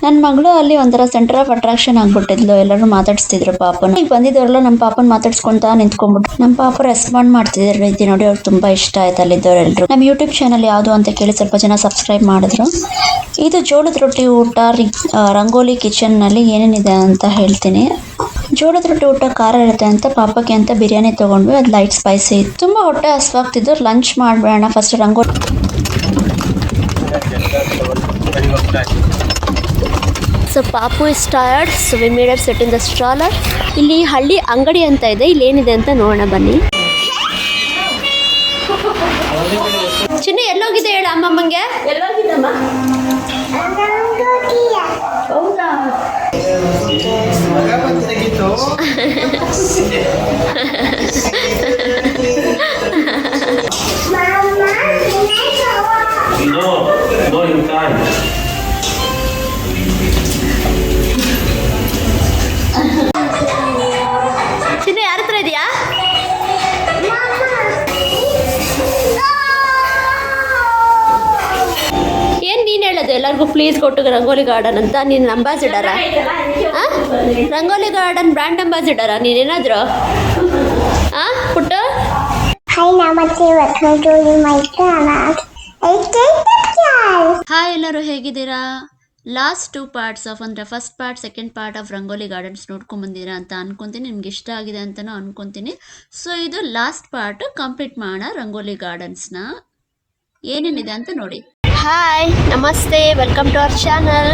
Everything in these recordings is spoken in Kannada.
ನನ್ನ ಮಗಳು ಅಲ್ಲಿ ಒಂಥರ ಸೆಂಟರ್ ಆಫ್ ಅಟ್ರಾಕ್ಷನ್ ಆಗ್ಬಿಟ್ಟಿದ್ಲು. ಎಲ್ಲರೂ ಮಾತಾಡ್ಸ್ತಿದ್ರು ಪಾಪನ. ಈಗ ಬಂದಿದ್ದವರೆಲ್ಲ ನಮ್ಮ ಪಾಪನ ಮಾತಾಡ್ಸ್ಕೊಂತ ನಿಂತ್ಕೊಂಡ್ಬಿಟ್ಟು ನಮ್ಮ ಪಾಪ ರೆಸ್ಪಾಂಡ್ ಮಾಡ್ತಿದ್ರು ರೀತಿ ನೋಡಿ ಅವ್ರು ತುಂಬಾ ಇಷ್ಟ ಆಯ್ತು ಅಲ್ಲಿದ್ದವರೆಲ್ಲರೂ. ನಮ್ಮ ಯೂಟ್ಯೂಬ್ ಚಾನಲ್ ಯಾವುದು ಅಂತ ಕೇಳಿ ಸ್ವಲ್ಪ ಜನ ಸಬ್ಸ್ಕ್ರೈಬ್ ಮಾಡಿದ್ರು. ಇದು ಜೋಳದ ರೊಟ್ಟಿ ಊಟ ರಂಗೋಲಿ ಕಿಚನ್ ನಲ್ಲಿ ಏನೇನಿದೆ ಅಂತ ಹೇಳ್ತೀನಿ. ಜೋಳದ ರೊಟ್ಟಿ ಊಟ ಖಾರ ಇರುತ್ತೆ ಅಂತ ಪಾಪಕ್ಕೆ ಅಂತ ಬಿರಿಯಾನಿ ತಗೊಂಡ್ವಿ. ಅದು ಲೈಟ್ ಸ್ಪೈಸಿ ಇತ್ತು. ತುಂಬಾ ಹೊಟ್ಟೆ ಹಸ್ವಾಗ್ತಿದ್ದು ಲಂಚ್ ಮಾಡ್ಬೇಡ ಫಸ್ಟ್ ರಂಗೋಲಿ. ಸೊ ಪಾಪು is tired, so we made her sit in the stroller. ಇಲ್ಲಿ ಹಳ್ಳಿ ಅಂಗಡಿ ಅಂತ ಇದೆ, ಇಲ್ಲಿ ಏನಿದೆ ಅಂತ ನೋಡೋಣ ಬನ್ನಿ. ಚಿನ್ನ ಎಲ್ಲೋಗಿದೆ ಹೇಳ ಅಮ್ಮಮ್ಮಂಗೆ. ಎಲ್ಲೋಗಿದ್ದಮ್ಮ? ಹೌದಾ? ಚಿನ್ನ ಯಾರ ಹತ್ರ ಇದೆಯಾ? ಏನ್ ನೀನ್ ಹೇಳೋದು ಎಲ್ಲರಿಗೂ ಪ್ಲೀಸ್ ಕೊಟ್ಟು ರಂಗೋಲಿ ಗಾರ್ಡನ್ ಅಂತ? ನೀನ್ ಅಂಬಾಸಿಡರ? ರಂಗೋಲಿ ಗಾರ್ಡನ್ ಬ್ರ್ಯಾಂಡ್ ಅಂಬಾಸಿಡರ ನೀನೇನಾದ್ರು? ಪುಟ್ಟು ಹಾಯ್, ಎಲ್ಲರೂ ಹೇಗಿದ್ದೀರಾ? ಲಾಸ್ಟ್ 2 ಪಾರ್ಟ್ಸ್ ಆಫ್ ಅಂದರೆ first part second part of Rangoli Gardens ನೋಡ್ಕೊಂಬಂದಿರಾ ಅಂತ ಅನ್ಕೊಂತೀನಿ. ನಿಮ್ಗೆ ಇಷ್ಟ ಆಗಿದೆ ಅಂತಲೂ ಅನ್ಕೊಂತೀನಿ. ಸೊ ಇದು ಲಾಸ್ಟ್ ಪಾರ್ಟ್ ಕಂಪ್ಲೀಟ್ ಮಾಡೋಣ ರಂಗೋಲಿ ಗಾರ್ಡನ್ಸ್ನ. ಏನೇನಿದೆ ಅಂತ ನೋಡಿ. ಹಾಯ್, ನಮಸ್ತೆ, welcome to our channel.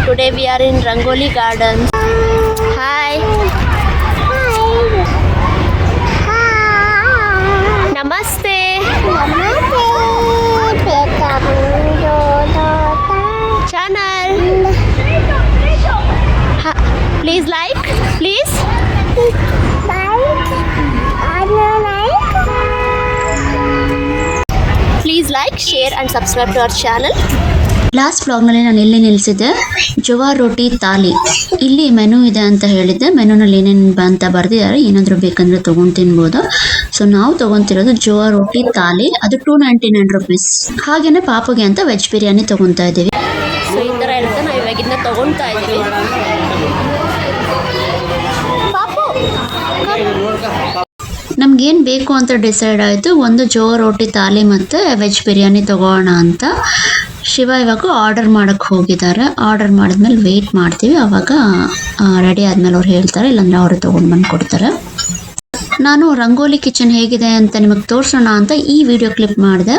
Today we are in Rangoli Gardens. Hi, ನಮಸ್ತೆ. Channel please like, please please like, share and subscribe to our channel. Last ವ್ಲಾಗ್ನಲ್ಲಿ ನಾನು ಎಲ್ಲಿ ನಿಲ್ಲಿಸಿದ್ದೆ? ಜವಾರ್ ರೋಟಿ ತಾಲಿ. ಇಲ್ಲಿ ಮೆನು ಇದೆ ಅಂತ ಹೇಳಿದ್ದೆ. ಮೆನುನಲ್ಲಿ ಏನೇನು ಅಂತ ಬರೆದಿದ್ದಾರೆ. ಏನಾದರೂ ಬೇಕಂದರೆ ತೊಗೊಂಡು ತಿನ್ಬೋದು. ಸೊ ನಾವು ತೊಗೊತಿರೋದು ಜವಾರ್ ರೋಟಿ ತಾಲಿ. ಅದು 299 rupees. ಹಾಗೆಯೇ ಪಾಪಗೆ ಅಂತ ವೆಜ್ ಬಿರಿಯಾನಿ ತೊಗೊತಾ ಇದ್ದೀವಿ. ಸೊ ಈ ಥರ ಇರುತ್ತೆ. ನಾವು ಇವಾಗಿಂದ ತೊಗೊತಾ ಇದ್ದೀವಿ. ನಮ್ಗೇನು ಬೇಕು ಅಂತ ಡಿಸೈಡ್ ಆಯಿತು. ಒಂದು ಜೋರ್ ರೋಟಿ ತಾಲಿ ಮತ್ತು ವೆಜ್ ಬಿರಿಯಾನಿ ತೊಗೊಳ್ಳೋಣ ಅಂತ. ಶಿವ ಇವಾಗ ಆರ್ಡರ್ ಮಾಡೋಕ್ಕೆ ಹೋಗಿದ್ದಾರೆ. ಆರ್ಡರ್ ಮಾಡಿದ್ಮೇಲೆ ವೆಯ್ಟ್ ಮಾಡ್ತೀವಿ. ಆವಾಗ ರೆಡಿ ಆದಮೇಲೆ ಅವ್ರು ಹೇಳ್ತಾರೆ, ಇಲ್ಲಾಂದರೆ ಅವರು ತೊಗೊಂಡು ಬಂದು ಕೊಡ್ತಾರೆ. ನಾನು ರಂಗೋಲಿ ಕಿಚನ್ ಹೇಗಿದೆ ಅಂತ ನಿಮಗೆ ತೋರಿಸೋಣ ಅಂತ ಈ ವಿಡಿಯೋ ಕ್ಲಿಪ್ ಮಾಡಿದೆ.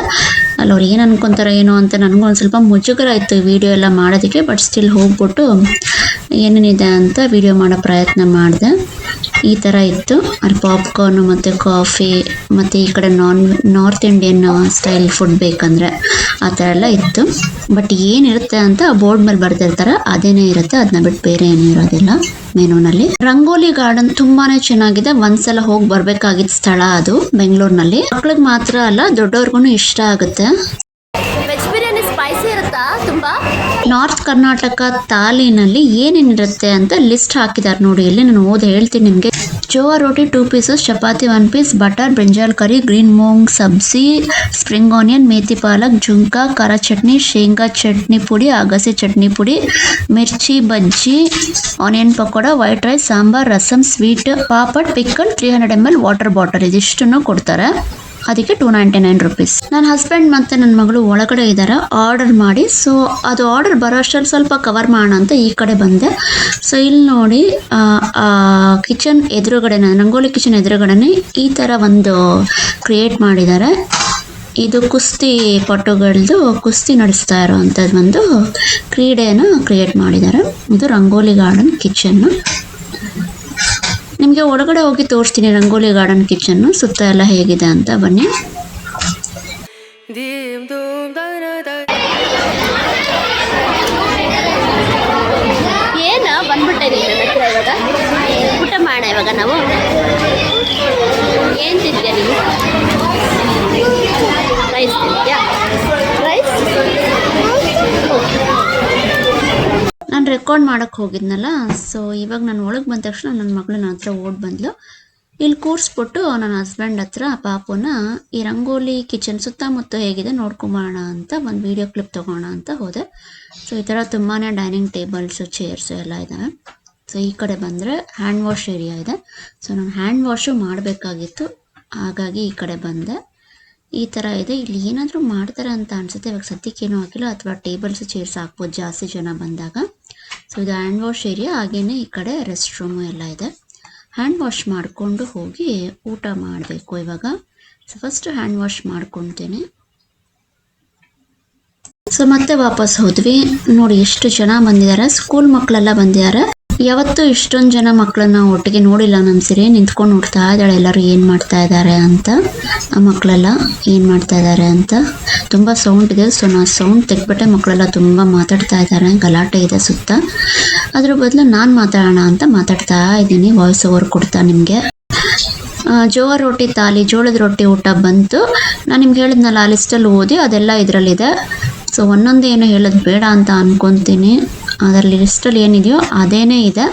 ಅಲ್ಲಿ ಅವ್ರು ಏನು ಅನ್ಕೊತಾರೆ ಏನೋ ಅಂತ ನನಗೂ ಒಂದು ಸ್ವಲ್ಪ ಮುಜುಗರ ಇತ್ತು ವಿಡಿಯೋ ಎಲ್ಲ ಮಾಡೋದಕ್ಕೆ. ಬಟ್ ಸ್ಟಿಲ್ ಹೋಗ್ಬಿಟ್ಟು ಏನೇನಿದೆ ಅಂತ ವಿಡಿಯೋ ಮಾಡೋ ಪ್ರಯತ್ನ ಮಾಡಿದೆ. ಈ ಥರ ಇತ್ತು. ಅಲ್ಲಿ ಪಾಪ್ಕಾರ್ನು ಮತ್ತು ಕಾಫಿ ಮತ್ತು ಈ ಕಡೆ ನಾರ್ತ್ ಇಂಡಿಯನ್ ಸ್ಟೈಲ್ ಫುಡ್ ಬೇಕಂದರೆ ಆ ಥರ ಎಲ್ಲ ಇತ್ತು. ಬಟ್ ಏನಿರುತ್ತೆ ಅಂತ ಬೋರ್ಡ್ ಮೇಲೆ ಬರ್ದಿರ್ತಾರೆ, ಅದೇನೇ ಇರುತ್ತೆ. ಅದನ್ನ ಬಿಟ್ಟು ಬೇರೆ ಏನೂ ಇರೋದಿಲ್ಲ ಮೆನುನಲ್ಲಿ. ರಂಗೋಲಿ ಗಾರ್ಡನ್ ತುಂಬಾನೇ ಚೆನ್ನಾಗಿದೆ. ಒಂದ್ಸಲ ಹೋಗಿ ಬರ್ಬೇಕಾಗಿದ್ದ ಸ್ಥಳ ಅದು ಬೆಂಗಳೂರಿನಲ್ಲಿ. ಮಕ್ಳಿಗೆ ಮಾತ್ರ ಅಲ್ಲ, ದೊಡ್ಡವ್ರಿಗೂ ಇಷ್ಟ ಆಗುತ್ತೆ. ವೆಜ್ ಬಿರಿಯಾನಿ ಸ್ಪೈಸಿ ಇರುತ್ತಾ ತುಂಬಾ? ನಾರ್ತ್ ಕರ್ನಾಟಕ ತಾಲಿನಲ್ಲಿ ಏನೇನಿರುತ್ತೆ ಅಂತ ಲಿಸ್ಟ್ ಹಾಕಿದ್ದಾರೆ ನೋಡಿ. ಇಲ್ಲಿ ನಾನು ಓದಿ ಹೇಳ್ತೀನಿ ನಿಮಗೆ. Jowar roti 2 pieces, chapati 1 piece, butter, brinjal curry, green moong sabzi, spring onion, methi palak, zunka, ಖಾರ ಚಟ್ನಿ, ಶೇಂಗಾ ಚಟ್ನಿ ಪುಡಿ, ಅಗಸೆ ಚಟ್ನಿ ಪುಡಿ, mirchi bajji, onion pakoda, white rice, sambar, rasam, sweet, papad, pickle, 300 ml water bottle. ಇದಿಷ್ಟನ್ನು ಕೊಡ್ತಾರೆ. ಅದಕ್ಕೆ 299 rupees. ನನ್ನ ಹಸ್ಬೆಂಡ್ ಮತ್ತು ನನ್ನ ಮಗಳು ಒಳಗಡೆ ಇದ್ದಾರೆ ಆರ್ಡರ್ ಮಾಡಿ. ಸೊ ಅದು ಆರ್ಡರ್ ಬರೋ ಅಷ್ಟರಲ್ಲಿ ಸ್ವಲ್ಪ ಕವರ್ ಮಾಡೋಣ ಅಂತ ಈ ಕಡೆ ಬಂದೆ. ಸೊ ಇಲ್ಲಿ ನೋಡಿ, ಕಿಚನ್ ಎದುರುಗಡೆ, ರಂಗೋಲಿ ಕಿಚನ್ ಎದುರುಗಡೆ ಈ ಥರ ಒಂದು ಕ್ರಿಯೇಟ್ ಮಾಡಿದ್ದಾರೆ. ಇದು ಕುಸ್ತಿ ಪಟುಗಳದ್ದು ಕುಸ್ತಿ ನಡೆಸ್ತಾ ಇರೋವಂಥದ್ದು ಒಂದು ಕ್ರೀಡೆಯನ್ನು ಕ್ರಿಯೇಟ್ ಮಾಡಿದ್ದಾರೆ. ಇದು ರಂಗೋಲಿ ಗಾರ್ಡನ್ ಕಿಚನ್ನು. ನಿಮಗೆ ಒಳಗಡೆ ಹೋಗಿ ತೋರಿಸ್ತೀನಿ ರಂಗೋಲಿ ಗಾರ್ಡನ್ ಕಿಚನ್ನು ಸುತ್ತ ಎಲ್ಲ ಹೇಗಿದೆ ಅಂತ. ಬನ್ನಿ. ಏನು ಬಂದ್ಬಿಟ್ಟಿದೆ ನನ್ನ ಹತ್ರ ಇವಾಗ. ಊಟ ಮಾಡೋಣ ಇವಾಗ ನಾವು. ಏನು ತಿಂತೀಯ ನೀವು? ರೈಸ್ ತಿಂತೀಯಾ? ರೈಸ್ ನಾನು ರೆಕಾರ್ಡ್ ಮಾಡೋಕ್ಕೆ ಹೋಗಿದ್ನಲ್ಲ. ಸೊ ಇವಾಗ ನಾನು ಒಳಗೆ ಬಂದ ತಕ್ಷಣ ನನ್ನ ಮಗಳು ನನ್ನ ಹತ್ರ ಓಡ್ ಬಂದ್ಲು. ಇಲ್ಲಿ ಕೂರಿಸ್ಬಿಟ್ಟು ನನ್ನ ಹಸ್ಬೆಂಡ್ ಹತ್ರ ಪಾಪುನ ಈ ರಂಗೋಲಿ ಕಿಚನ್ ಸುತ್ತಮುತ್ತ ಹೇಗಿದೆ ನೋಡ್ಕೊಂಬೋಣ ಅಂತ ಒಂದು ವಿಡಿಯೋ ಕ್ಲಿಪ್ ತೊಗೋಣ ಅಂತ ಹೋದೆ. ಸೊ ಈ ಥರ ತುಂಬಾ ಡೈನಿಂಗ್ ಟೇಬಲ್ಸು ಚೇರ್ಸು ಎಲ್ಲ ಇದ್ದಾವೆ. ಸೊ ಈ ಕಡೆ ಬಂದರೆ ಹ್ಯಾಂಡ್ ವಾಶ್ ಏರಿಯಾ ಇದೆ. ಸೊ ನಾನು ಹ್ಯಾಂಡ್ ವಾಶು ಮಾಡಬೇಕಾಗಿತ್ತು, ಹಾಗಾಗಿ ಈ ಕಡೆ ಬಂದೆ. ಈ ಥರ ಇದೆ. ಇಲ್ಲಿ ಏನಾದರೂ ಮಾಡ್ತಾರೆ ಅಂತ ಅನಿಸುತ್ತೆ. ಇವಾಗ ಸದ್ಯಕ್ಕೇನೂ ಹಾಕಿಲ್ಲ, ಅಥವಾ ಟೇಬಲ್ಸ್ ಚೇರ್ಸ್ ಹಾಕ್ಬೋದು ಜಾಸ್ತಿ ಜನ ಬಂದಾಗ. ಸೊ ಇದು ಹ್ಯಾಂಡ್ ವಾಶ್ ಏರಿಯಾ, ಹಾಗೆಯೇ ಈ ಕಡೆ ರೆಸ್ಟ್ ರೂಮು ಎಲ್ಲ ಇದೆ. ಹ್ಯಾಂಡ್ ವಾಶ್ ಮಾಡಿಕೊಂಡು ಹೋಗಿ ಊಟ ಮಾಡಬೇಕು ಇವಾಗ. ಸೊ ಫಸ್ಟ್ ಹ್ಯಾಂಡ್ ವಾಶ್ ಮಾಡ್ಕೊತೀನಿ. ಸೊ ಮತ್ತೆ ವಾಪಸ್ ಹೋದ್ವಿ. ನೋಡಿ ಎಷ್ಟು ಜನ ಬಂದಿದ್ದಾರೆ, ಸ್ಕೂಲ್ ಮಕ್ಕಳೆಲ್ಲ ಬಂದಿದ್ದಾರೆ. ಯಾವತ್ತೂ ಇಷ್ಟೊಂದು ಜನ ಮಕ್ಕಳನ್ನ ಒಟ್ಟಿಗೆ ನೋಡಿಲ್ಲ. ನಮ್ಮ ಸಿರಿ ನಿಂತ್ಕೊಂಡು ನೋಡ್ತಾ ಇದ್ದಾಳೆ ಎಲ್ಲರೂ ಏನು ಮಾಡ್ತಾ ಇದ್ದಾರೆ ಅಂತ. ಆ ಮಕ್ಕಳೆಲ್ಲ ಏನು ಮಾಡ್ತಾ ಇದ್ದಾರೆ ಅಂತ. ತುಂಬ ಸೌಂಡ್ ಇದೆ. ಸೊ ನಾನು ಸೌಂಡ್ ತೆಗ್ಬಿಟ್ಟೆ. ಮಕ್ಕಳೆಲ್ಲ ತುಂಬ ಮಾತಾಡ್ತಾ ಇದ್ದಾರೆ, ಗಲಾಟೆ ಇದೆ ಸುತ್ತ. ಅದ್ರ ಬದಲು ನಾನು ಮಾತಾಡೋಣ ಅಂತ ಮಾತಾಡ್ತಾ ಇದ್ದೀನಿ, ವಾಯ್ಸ್ ಓವರ್ ಕೊಡ್ತಾ ನಿಮಗೆ. ಜೋಳ ರೊಟ್ಟಿ ತಾಲಿ, ಜೋಳದ ರೊಟ್ಟಿ ಊಟ ಬಂತು. ನಾನು ನಿಮ್ಗೆ ಹೇಳಿದ್ನಲ್ಲ ಆ ಲಿಸ್ಟಲ್ಲಿ ಓದಿ, ಅದೆಲ್ಲ ಇದರಲ್ಲಿದೆ. ಸೊ ಒಂದೊಂದು ಏನು ಹೇಳೋದು ಬೇಡ ಅಂತ ಅನ್ಕೊತೀನಿ. ಅದರಲ್ಲಿ ಲಿಸ್ಟಲ್ಲಿ ಏನಿದೆಯೋ ಅದೇನೇ ಇದೆ.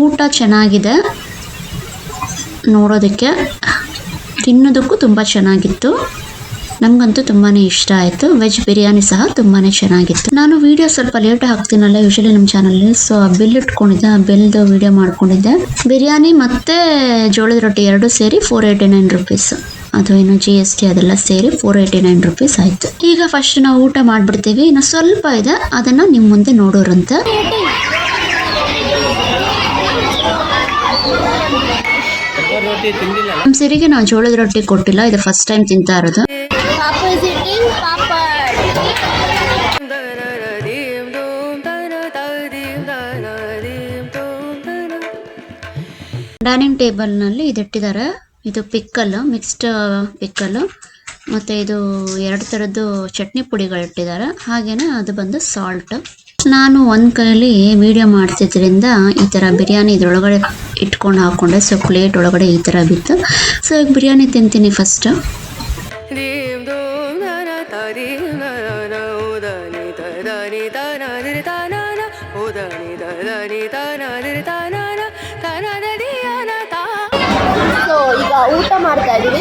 ಊಟ ಚೆನ್ನಾಗಿದೆ ನೋಡೋದಕ್ಕೆ, ತಿನ್ನೋದಕ್ಕೂ ತುಂಬ ಚೆನ್ನಾಗಿತ್ತು. ನಮಗಂತೂ ತುಂಬಾ ಇಷ್ಟ ಆಯಿತು. ವೆಜ್ ಬಿರಿಯಾನಿ ಸಹ ತುಂಬಾ ಚೆನ್ನಾಗಿತ್ತು. ನಾನು ವೀಡಿಯೋ ಸ್ವಲ್ಪ ಲೇಟ್ ಹಾಕ್ತೀನಲ್ಲ ಯೂಶಲಿ ನಮ್ಮ ಚಾನಲ್ಲಿ. ಸೊ ಬಿಲ್ ಇಟ್ಕೊಂಡಿದ್ದೆ, ಆ ಬಿಲ್ದು ವೀಡಿಯೋ ಮಾಡ್ಕೊಂಡಿದ್ದೆ. ಬಿರಿಯಾನಿ ಮತ್ತು ಜೋಳದ ರೊಟ್ಟಿ ಎರಡೂ ಸೇರಿ 489 ರುಪೀಸ್. ಅದು ಏನು GST ಅದೆಲ್ಲ ಸೇರಿ 489 ರುಪೀಸ್ ಆಯಿತು. ಈಗ ಫಸ್ಟ್ ನಾವು ಊಟ ಮಾಡಿಬಿಡ್ತೀವಿ. ಇನ್ನು ಸ್ವಲ್ಪ ಇದೆ, ಅದನ್ನು ನಿಮ್ಮ ಮುಂದೆ ನೋಡೋರಂತೆ. ನಮ್ಮ ಸಿರಿಗೆ ನಾವು ಜೋಳದ ರೊಟ್ಟಿ ಕೊಟ್ಟಿಲ್ಲ, ಇದು ಫಸ್ಟ್ ಟೈಮ್ ತಿಂತಾ ಇರೋದು. ಡೈನಿಂಗ್ ಟೇಬಲ್ನಲ್ಲಿ ಇದಿಟ್ಟಿದ್ದಾರೆ. ಇದು ಪಿಕ್ಕಲ್ಲು, ಮಿಕ್ಸ್ಡ್ ಪಿಕ್ಕಲ್ಲು, ಮತ್ತು ಇದು 2 ಥರದ್ದು ಚಟ್ನಿ ಪುಡಿಗಳಿಟ್ಟಿದ್ದಾರೆ. ಹಾಗೆಯೇ ಅದು ಬಂದು ಸಾಲ್ಟ್. ನಾನು ಒಂದು ಕೈಯಲ್ಲಿ ವಿಡಿಯೋ ಮಾಡ್ತಿದ್ರಿಂದ ಈ ಥರ ಬಿರಿಯಾನಿ ಇದ್ರೊಳಗಡೆ ಇಟ್ಕೊಂಡು ಹಾಕ್ಕೊಂಡೆ. ಸೊ ಪ್ಲೇಟ್ ಒಳಗಡೆ ಈ ಥರ ಬಿತ್ತು. ಸೊ ಈಗ ಬಿರಿಯಾನಿ ತಿಂತೀನಿ ಫಸ್ಟ್. ಸೊ ಈಗ ಊಟ ಮಾಡ್ತಾ ಇದ್ದೀವಿ.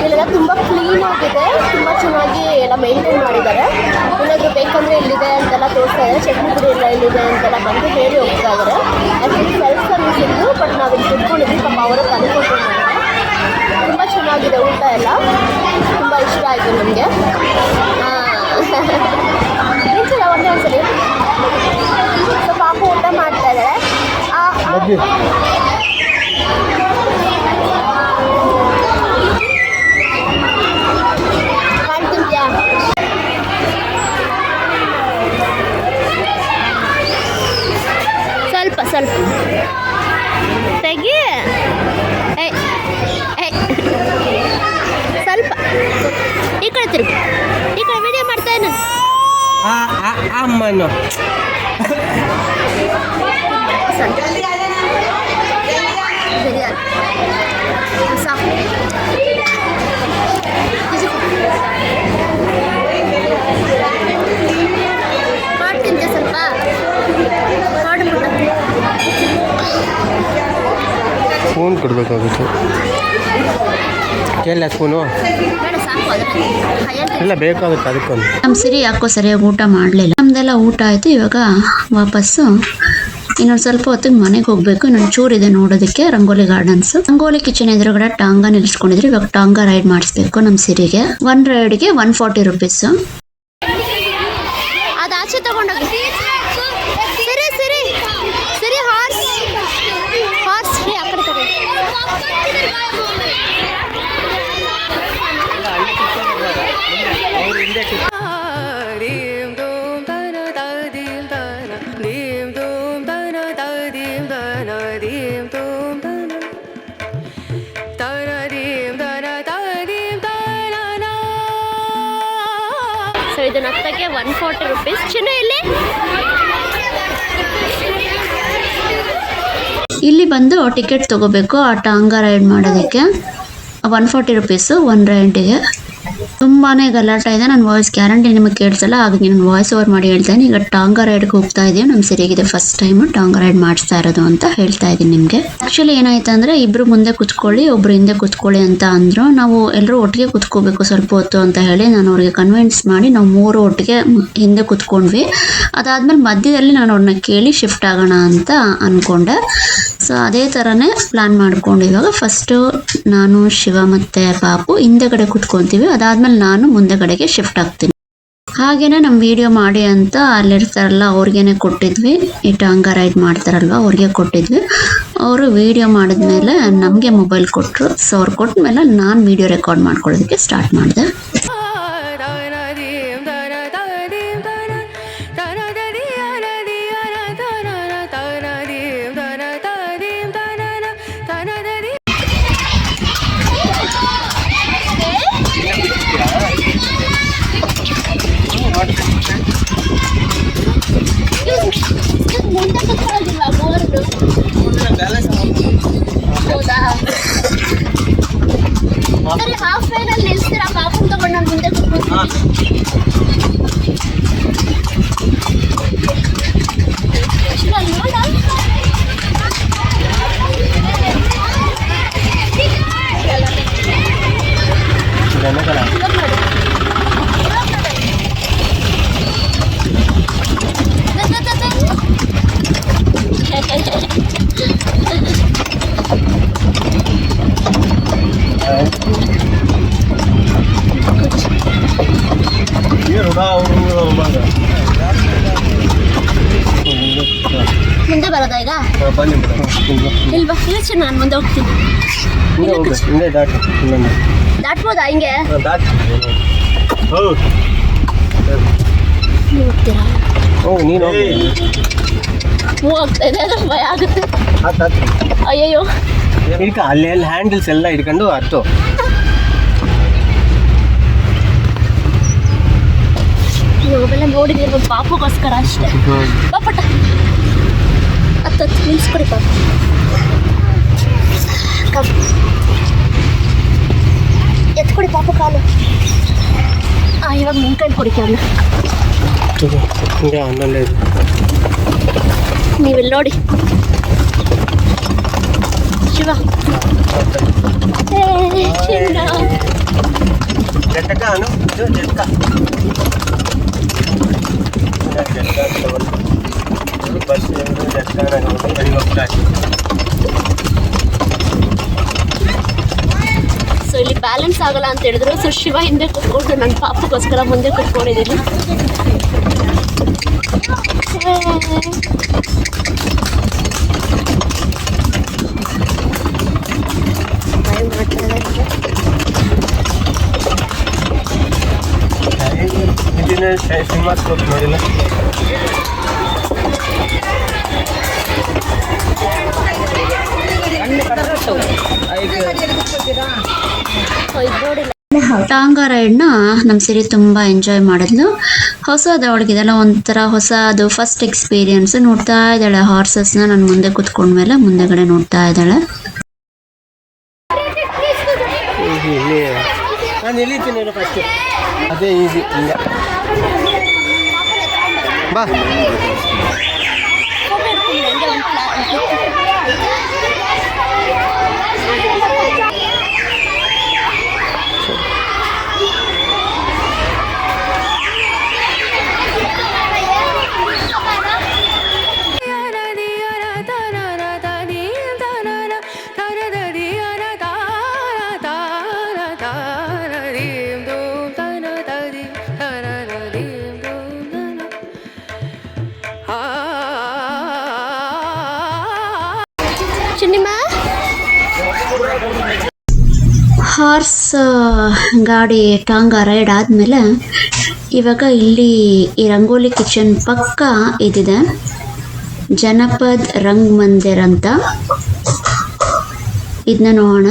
ಇಲ್ಲೆಲ್ಲ ತುಂಬ ಕ್ಲೀನ್ ಆಗಿದೆ, ತುಂಬ ಚೆನ್ನಾಗಿ ಎಲ್ಲ ಮೇಂಟೈನ್ ಮಾಡಿದ್ದಾರೆ. ಏನಾದರೂ ಬೇಕಂದರೆ ಇಲ್ಲಿದೆ ಅಂತೆಲ್ಲ ತೋರಿಸ್ತಾ ಇದ್ದಾರೆ. ಚಟ್ನಿ ಪುಡಿ ಎಲ್ಲ ಇಲ್ಲಿದೆ ಅಂತೆಲ್ಲ ಬಂದು ಹೇಳಿ ಹೋಗ್ತಾ ಇದ್ದಾರೆ. ಆ್ಯಕ್ಚುಲಿ ಸೆಲ್ಫ್ ಸರ್ವಿಸ್ ಇದ್ದು, ಬಟ್ ನಾವು ಇಲ್ಲಿ ಕುತ್ಕೊಂಡಿದ್ವಿ. ಪಾಪ ಅವರು ತಂದುಕೊಟ್ಟು ತುಂಬ ಚೆನ್ನಾಗಿದೆ ಊಟ ಎಲ್ಲ, ತುಂಬ ಇಷ್ಟ ಆಯಿತು ನಮಗೆ. ನಿಂತಿಲ್ಲ ಒಂದೇ ಒಂದ್ಸಲಿ. ಸೊ ಪಾಪ ಊಟ ಮಾಡ್ತಾ ಇದ್ದಾರೆ. ಸ್ವಲ್ಪ ತೆಗಿ, ಸ್ವಲ್ಪ ಈ ಕಡೆ ತಿರುಗಿ, ಈ ಕಡೆ ವಿಡಿಯೋ ಮಾಡ್ತಾ ಇನ್ನು ಅಮ್ಮನು ಬಿರಿಯಾನಿ ಸಾಕು. ಮಾಡ್ತಿದ್ದೆ ಸ್ವಲ್ಪ ಸ್ಪೂನ್ ಕೊಡಬೇಕಾಗುತ್ತೆ. ಎಲ್ಲ ಸ್ಪೂನು ಎಲ್ಲ ಬೇಕಾಗುತ್ತೆ ಅದಕ್ಕೊಂದು. ನಮ್ಮ ಸಿರಿ ಯಾಕೋ ಸರಿಯಾಗಿ ಊಟ ಮಾಡಲಿಲ್ಲ. ನಮ್ದೆಲ್ಲ ಊಟ ಆಯಿತು. ಇವಾಗ ವಾಪಸ್ಸು ಇನ್ನೊಂದು ಸ್ವಲ್ಪ ಹೊತ್ತಿಗೆ ಮನೆಗೆ ಹೋಗಬೇಕು. ಇನ್ನೊಂದು ಚೂರಿದೆ ನೋಡೋದಕ್ಕೆ ರಂಗೋಲಿ ಗಾರ್ಡನ್ಸ್. ರಂಗೋಲಿ ಕಿಚನ್ ಎದುರುಗಡೆ ಟಾಂಗ ನಿಲ್ಲಿಸ್ಕೊಂಡಿದ್ರು. ಇವಾಗ ಟಾಂಗ ರೈಡ್ ಮಾಡಿಸ್ಬೇಕು ನಮ್ಮ ಸಿರಿಗೆ. 1 ರೈಡ್ಗೆ 140 ರುಪೀಸು. ಅದು ಆಚೆ ತಗೊಂಡೋಗಿ ಸರಿ ಸರಿ ಸರಿ ಹಾರ್ಸ್ ಹಾರ್ಸ್ ಆ ಕಡೆ ತಗೊಂಡು ಸೊ ಇದು ನತ್ತಕ್ಕೆ 140 ರುಪೀಸ್. ಚಿನ್ನ ಇಲ್ಲಿ ಬಂದು ಟಿಕೆಟ್ ತಗೋಬೇಕು ಆ ಟಾಂಗ ರೈಡ್ ಮಾಡೋದಕ್ಕೆ. 140 ರುಪೀಸು 1 ರೈಡಿಗೆ. ತುಂಬಾ ಗಲಾಟೆ ಇದೆ. ನನ್ನ ವಾಯ್ಸ್ ಗ್ಯಾರಂಟಿ ನಿಮಗೆ ಕೇಳಿಸಲ್ಲ, ಹಾಗಾಗಿ ನಾನು ವಾಯ್ಸ್ ಓವರ್ ಮಾಡಿ ಹೇಳ್ತೇನೆ. ಈಗ ಟಾಂಗಾ ರೈಡ್ಗೆ ಹೋಗ್ತಾ ಇದೀವಿ. ನಮ್ಮ ಸರಿಯಾಗಿದೆ ಫಸ್ಟ್ ಟೈಮ್ ಟಾಂಗಾ ರೈಡ್ ಮಾಡಿಸ್ತಾ ಇರೋದು ಅಂತ ಹೇಳ್ತಾ ಇದ್ದೀನಿ ನಿಮಗೆ. ಆಕ್ಚುಲಿ ಏನಾಯ್ತು ಅಂದ್ರೆ ಇಬ್ರು ಮುಂದೆ ಕುತ್ಕೊಳ್ಳಿ, ಒಬ್ರು ಹಿಂದೆ ಕುತ್ಕೊಳ್ಳಿ ಅಂತ ಅಂದ್ರು. ನಾವು ಎಲ್ಲರೂ ಒಟ್ಟಿಗೆ ಕುತ್ಕೋಬೇಕು ಸ್ವಲ್ಪ ಹೊತ್ತು ಅಂತ ಹೇಳಿ ನಾನು ಅವ್ರಿಗೆ ಕನ್ವಿನ್ಸ್ ಮಾಡಿ ನಾವು 3 ಒಟ್ಟಿಗೆ ಹಿಂದೆ ಕುತ್ಕೊಂಡ್ವಿ. ಅದಾದ್ಮೇಲೆ ಮಧ್ಯದಲ್ಲಿ ನಾನು ಅವ್ರನ್ನ ಕೇಳಿ ಶಿಫ್ಟ್ ಆಗೋಣ ಅಂತ ಅನ್ಕೊಂಡೆ. ಸೊ ಅದೇ ಥರನೇ ಪ್ಲಾನ್ ಮಾಡ್ಕೊಂಡು ಇವಾಗ ಫಸ್ಟು ನಾನು ಶಿವ ಮತ್ತು ಪಾಪು ಹಿಂದೆಗಡೆ ಕುತ್ಕೊತೀವಿ. ಅದಾದ್ಮೇಲೆ ನಾನು ಮುಂದೆಗಡೆಗೆ ಶಿಫ್ಟ್ ಆಗ್ತೀನಿ. ಹಾಗೇನೆ ನಮ್ಮ ವಿಡಿಯೋ ಮಾಡಿ ಅಂತ ಅಲ್ಲಿರ್ತಾರಲ್ಲ ಅವ್ರಿಗೇನೆ ಕೊಟ್ಟಿದ್ವಿ. ಈ ಟಾಂಗಾ ರೈಡ್ ಮಾಡ್ತಾರಲ್ವ ಅವ್ರಿಗೆ ಕೊಟ್ಟಿದ್ವಿ. ಅವರು ವಿಡಿಯೋ ಮಾಡಿದ್ಮೇಲೆ ನಮಗೆ ಮೊಬೈಲ್ ಕೊಟ್ಟರು. ಸೊ ಅವ್ರು ಕೊಟ್ಟ ಮೇಲೆ ನಾನು ವಿಡಿಯೋ ರೆಕಾರ್ಡ್ ಮಾಡ್ಕೊಳ್ಳೋದಕ್ಕೆ ಸ್ಟಾರ್ಟ್ ಮಾಡಿದೆ. ಮುಂದೆ ಕುತ್ಕೊಳ್ಳೋದಿಲ್ವಾ ಬೋರ್ಡು? ಹೌದಾ? ಸರಿ, ಹಾಫ್ ವೇನಲ್ಲಿ ನಿಲ್ಸ್ತೀರಾ? ಪಾಪನ್ ತಗೊಂಡು ನಾನು ಮುಂದೆ ಕುತ್ಕೊಳ್ತೀನಿ. ನೋಡ ಮುಂದೆ ಬರೋದಾ ಈಗ? ಇಲ್ವಾ? ಇಲ್ಲ, ನಾನು ಮುಂದೆ ಹೋಗ್ತೀನಿ. ದಾಟ್ಬೋದಾ ಹಿಂಗೆ? ಹೋಗ್ತೀರಾ? ಹೋಗ್ತಾ ಇದೆ, ಅದು ಭಯ ಆಗುತ್ತೆ. ಅಯ್ಯಯ್ಯೋ, ಅಲ್ಲಿ ಹ್ಯಾಂಡಲ್ಸ್ ಎಲ್ಲ ಹಿಡ್ಕೊಂಡು ಹತ್ತು. ನಾವೆಲ್ಲ ನೋಡಿದ್ದೀವಿ ಪಾಪಗೋಸ್ಕರ ಅಷ್ಟೇ. ಪಾಪಟ ಹತ್ತು ನಿಲ್ಸ್ಕೊಡಿ ಪಾಪ. ಎತ್ಕೊಡಿ ಪಾಪ ಕಾಲು. ಇವಾಗ ನಿಮ್ಮ ಕೈಲಿ ಕೊಡಿಕೆ ನೀವೆಲ್ಲ ನೋಡಿ ಶಿವ. ಸೊ ಇಲ್ಲಿ ಬ್ಯಾಲೆನ್ಸ್ ಆಗಲ್ಲ ಅಂತ ಹೇಳಿದ್ರು. ಸೊ ಶಿವ ಹಿಂದೆ ಕುತ್ಕೊಂಡು ನನ್ನ ಪಾಪಗೋಸ್ಕರ ಮುಂದೆ ಕುತ್ಕೊಂಡಿದ್ದೀನಿ. ನೋಡಿಲ್ಲ ಟಾಂಗಾ ರೈಡ್ನ ನಮ್ಮ ಸಿರಿ ತುಂಬ ಎಂಜಾಯ್ ಮಾಡಿದ್ಲು. ಹೊಸದು ಅವಳಿಗಿದೆಲ್ಲ ಒಂಥರ ಹೊಸದು ಫಸ್ಟ್ ಎಕ್ಸ್ಪೀರಿಯನ್ಸ್. ನೋಡ್ತಾ ಇದ್ದಾಳೆ ಹಾರ್ಸಸ್ನ. ನಾನು ಮುಂದೆ ಕುತ್ಕೊಂಡ್ಮೇಲೆ ಮುಂದೆಗಡೆ ನೋಡ್ತಾ ಇದ್ದಾಳೆ. ನಾನು ಎಲ್ಲಿದ್ದೀನಿ ಫಸ್ಟ್, ಅದೇ ಈಸಿ. ಬಾ ಹಾರ್ಸ್ ಗಾಡಿ ಟಾಂಗಾ ರೈಡ್ ಆದಮೇಲೆ ಇವಾಗ ಇಲ್ಲಿ ಈ ರಂಗೋಲಿ ಕಿಚನ್ ಪಕ್ಕ ಇದಿದೆ, ಜನಪದ್ ರಂಗ್ ಮಂದಿರ್ ಅಂತ. ಇದನ್ನ ನೋಡೋಣ.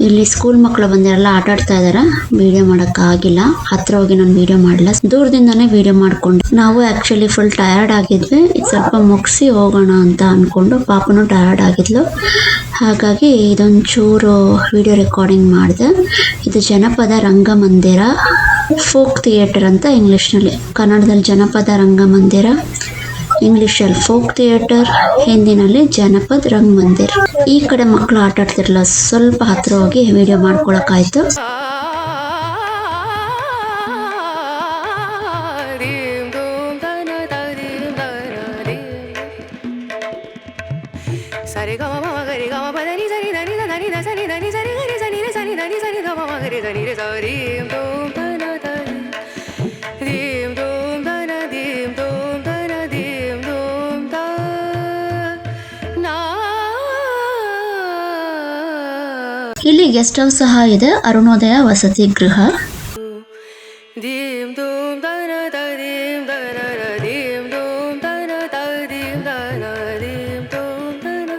ಇಲ್ಲಿ ಸ್ಕೂಲ್ ಮಕ್ಕಳು ಬಂದಿರಲ್ಲ, ಆಟ ಆಡ್ತಾ ಇದಾರೆ. ವಿಡಿಯೋ ಮಾಡೋಕ್ಕಾಗಿಲ್ಲ, ಹತ್ರ ಹೋಗಿ ನಾನು ವಿಡಿಯೋ ಮಾಡಲ್ಲ, ದೂರದಿಂದಾನೇ ವಿಡಿಯೋ ಮಾಡ್ಕೊಂಡೆ. ನಾವು ಆ್ಯಕ್ಚುಲಿ ಫುಲ್ ಟಯರ್ಡ್ ಆಗಿದ್ವಿ. ಇದು ಸ್ವಲ್ಪ ಮುಗಿಸಿ ಹೋಗೋಣ ಅಂತ ಅಂದ್ಕೊಂಡು, ಪಾಪನೂ ಟಯರ್ಡ್ ಆಗಿದ್ಲು, ಹಾಗಾಗಿ ಇದೊಂದು ಚೂರು ವಿಡಿಯೋ ರೆಕಾರ್ಡಿಂಗ್ ಮಾಡಿದೆ. ಇದು ಜನಪದ ರಂಗಮಂದಿರ ಫೋಕ್ ಥಿಯೇಟರ್ ಅಂತ ಇಂಗ್ಲೀಷ್ನಲ್ಲಿ, ಕನ್ನಡದಲ್ಲಿ ಜನಪದ ರಂಗಮಂದಿರ, ಇಂಗ್ಲೀಷಲ್ಲಿ ಫೋಕ್ ಥಿಯೇಟರ್, ಹಿಂದಿನಲ್ಲಿ ಜನಪದ ರಂಗಮಂದಿರ. ಈ ಕಡೆ ಮಕ್ಕಳು ಆಟ ಆಡ್ತಿರಲ್ಲ, ಸ್ವಲ್ಪ ಹತ್ರ ಹೋಗಿ ವಿಡಿಯೋ ಮಾಡ್ಕೊಳಕ್ಕಾಯ್ತು. ಸರಿ ಗಮ ಮಮ ಗರಿ ಗಮ ಪದನಿ ಸರಿ ಧನಿ ಧನಿ ಧ ಸರಿ ಧನಿ ಸರಿ ಗರಿ ಸನಿ ರೆ ಸನಿ ಧನಿ ಸರಿ ಧ ಮಮ ಗರಿ ಧನಿ ರೆ ಸರಿ ದೋಂ ಧನ ಧನಿ ದೀಂ ದೋಂ ಧನ ದೀಂ ದೋಂ ಧನ ದೀಂ ದೋಂ ಧ ನಾ. ಇಲ್ಲಿ ಗೆಸ್ಟ್ ಹೌಸ್ ಸಹ ಇದೆ, ಅರುಣೋದಯ ವಸತಿ ಗೃಹ. ದೀಂ ದೋಂ ಧನ ಧ ದೀಂ ಧನ ರ ದೀಂ ದೋಂ ಧನ ಧ ದೀಂ ಧನ ದೀಂ ದೋಂ ಧನ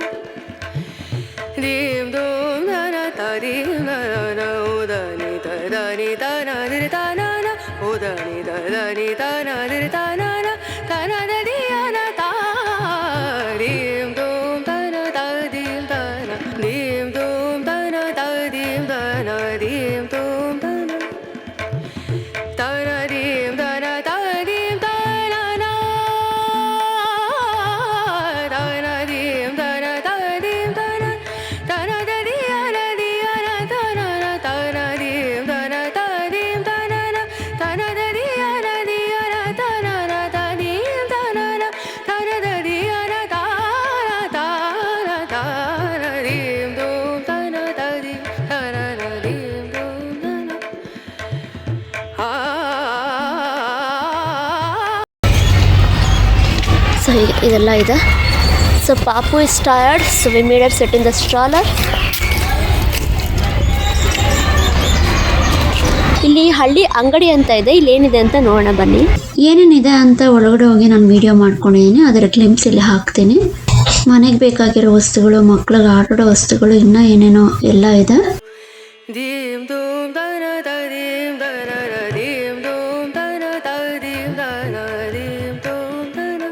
ದೀಂ ದೋಂ ಧನ ಧ ದೀಂ ಧನ ಉದನಿ ಧನಿ ಧನ ಧಿರ ಧನ ಉದನಿ ಧನಿ ಧನ ಧಿರ ಧನ ಧನ ದಿಯನ ತಾ ದೀಂ ದೋಂ ಧನ ಧ ದೀಂ ಧನ ದೀಂ ದೋಂ ಧನ ಧ ದೀಂ ಧನ ದೀಂ ದೋಂ ಧನ ಧನ ದೀಂ ಧನ ಧ ದೀಂ ಧನ ಧನ ದೀಂ ಧನ ಧ ದೀಂ ಧನ ಧನ ದಿಯನ ದಿಯನ ಧನ ಧನ ದೀಂ ಧನ ಧ ದೀಂ ಧನ ಧನ ದಿಯನ ದಿಯನ ಧನ ಧ ದೀಂ ಧನ ಧನ ದಿಯನ ಧನ ಧನ ಧನ ದೀಂ ದೋಂ ಧನ ಧ ದೀಂ ಧನ ದೀಂ ದೋಂ ಧನ ಸೊ ಇದೆಲ್ಲ ಇದೆ. ಸೊ ಪಾಪು is tired, so we made her sit in the stroller. ಇಲ್ಲಿ ಹಳ್ಳಿ ಅಂಗಡಿ ಅಂತ ಇದೆ, ಇಲ್ಲಿ ಏನಿದೆ ಅಂತ ನೋಡೋಣ ಬನ್ನಿ. ಏನೇನಿದೆ ಅಂತ ಒಳಗಡೆ ಹೋಗಿ ನಾನು ವಿಡಿಯೋ ಮಾಡ್ಕೊಂಡಿದ್ದೀನಿ, ಅದರ ಕ್ಲಿಪ್ಸ್ ಇಲ್ಲಿ ಹಾಕ್ತೀನಿ. ಮನೆಗೆ ಬೇಕಾಗಿರೋ ವಸ್ತುಗಳು, ಮಕ್ಳಿಗೆ ಆಟಾಡೋ ವಸ್ತುಗಳು, ಇನ್ನೂ ಏನೇನೋ ಎಲ್ಲ ಇದೆ. ದೀಂ ದೋಂ ಧನ ಧ ದೀಂ ಧನ ರ ದೀಂ ದೋಂ ಧನ ಧ ದೀಂ ಧನ ದೀಂ ದೋಂ ಧನ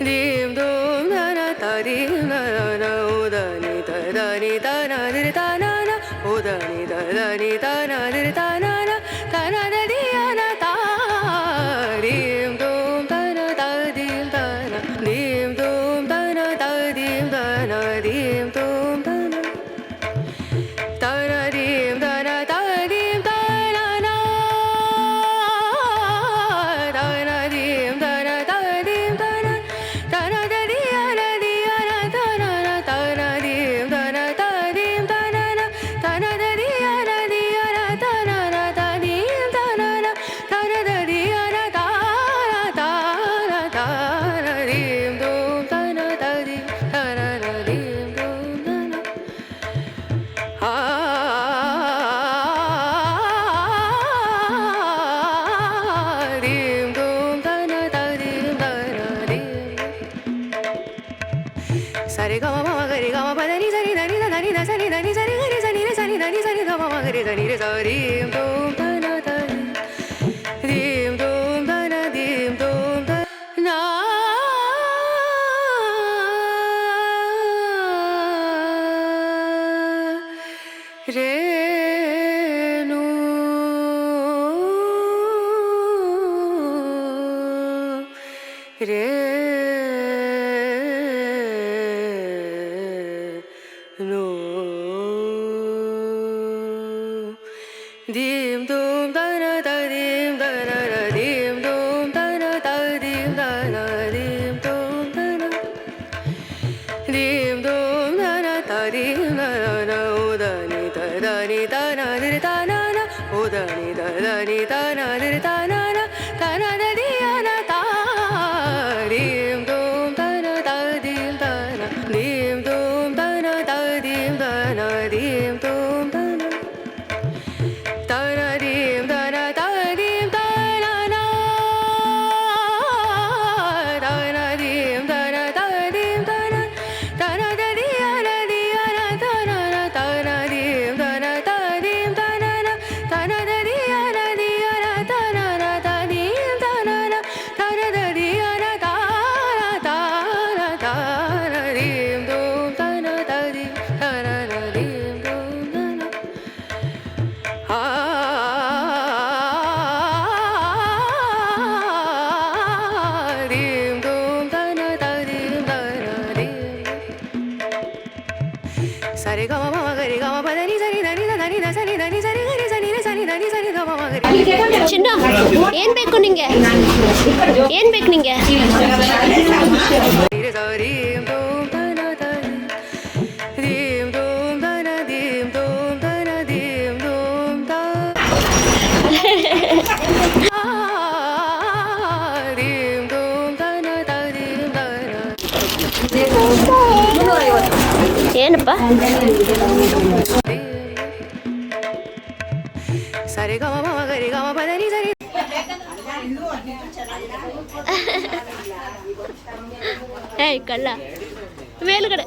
ದೀಂ ದೋಂ ಧನ ಧ ದೀಂ ಧನ ಉದನಿ ಧನಿ ಧನ ಧಿರ ಧನ ಉದನಿ ಧನಿ ಧನ ಧಿರ ಧನ ಧನ ದಿಯನ ತಾ ದೀಂ ದೋಂ ಧನ ಧ ದೀಂ ಧನ ದೀಂ ದೋಂ ಧನ ಧ ದೀಂ ಧನ ದೀಂ ದೋಂ ಧನ ಧನ ದೀಂ ಧನ ಧ ದೀಂ ಧನ ಧನ ದೀಂ ಧನ ಧ ದೀಂ ಧನ ಧನ ದಿಯನ ದಿಯನ ಧನ ಧನ ದೀಂ ಧನ ಧ ದೀಂ ಧನ ಧನ ದಿಯನ ದಿಯನ ಧನ ಧ ದೀಂ ಧನ ಧನ ದಿಯನ ಧನ ಧನ ದೀಂ ದೋಂ ಧನ ಧ ದೀಂ ಧನ ದೀಂ ದೋಂ ಧನ ದೀಂ ದೋಂ ಧನ ಧ ದೀಂ ಧನ ದೀಂ ಸರಿ ಗಮ ಮಮ ಗರಿ ಗಮ ಪದನಿ ಸರಿ ಧನಿ ಧನಿ ಧ ಸರಿ ಧನಿ ಸರಿ ಗರಿ ಸನಿ ರೆ ಸನಿ ಧನಿ ಸರಿ ಧ ಮಮ ಗರಿ ಧನಿ ರೆ ಸರಿ ದೋಂ ಧನ ಧ ದೀಂ ದೋಂ ಧನ ದೀಂ ದೋಂ ಧನ ನಾ ರೇನು ರೇ ನೋ ದೀಂ ದೋಂ ಧನ ಧ ದೀಂ ಧನ ರ ದೀಂ ದೋಂ ಧನ ಧ ದೀಂ ಧನ ದೀಂ ದೋಂ ಧನ ದೀಂ ದೋಂ ಧನ ಧ ದೀಂ ಧನ ಉದನಿ ಧನಿ ಧನ ಧಿರ ಧನ ಉದನಿ ಧನಿ ಧನ ಧಿರ ಧನ ಧನ ದಿಯನ ತಾ ದೀಂ ದೋಂ ಧನ ಧ ದೀಂ ಧನ ದೀಂ ದೋಂ ಧನ ಧ ದೀಂ ಧನ ದೀಂ ದೋಂ ಧನ ಧನ ದೀಂ ಧನ ಧ ದೀಂ ಧನ ಧನ ದೀಂ ಧನ ಧ ದೀಂ ಧನ ಧನ ದಿಯನ ದಿಯನ ಧನ ಧನ ದೀಂ ಧನ ಧ ದೀಂ ಧನ ಧನ ದಿಯನ ದಿಯನ ಧನ ಧ ಸರಿ ಗಮ ಮ ಗರಿ ಗಮ ಪದನಿ ಸರಿ ಧನಿ ಧನಿ ಧ ಸರಿ ಧನಿ ಸರಿ ಗರಿ ಸರಿ ರೆ ಸರಿ ಧನಿ ಸರಿ ಗಮ ಮ ಗರಿ. ಚಿನ್ನ ಏನ್ ಬೇಕು ನಿಂಗೆ? ಏನ್ ಬೇಕು ನಿಂಗೆ? ಧೀಂ ಧೂಮ್ ಧನ ಧನಿ ಧೀಂ ಧೂಮ್ ಧನ ಧೀಂ ಧೂಮ್ ಧನ ಧೀಂ ಧೂಮ್ ಧ ಧೀಂ ಧೂಮ್ ಧನ ಧ ಧೀಂ ಧನ. ಏನಪ್ಪ? ಸರಿ ಗಮ ಮ ಗರಿ ಗಮ ಪದನಿ ಸರಿ. ಏಯ್ ಕಳ್ಳ ಮೇಲ್ಗಡೆ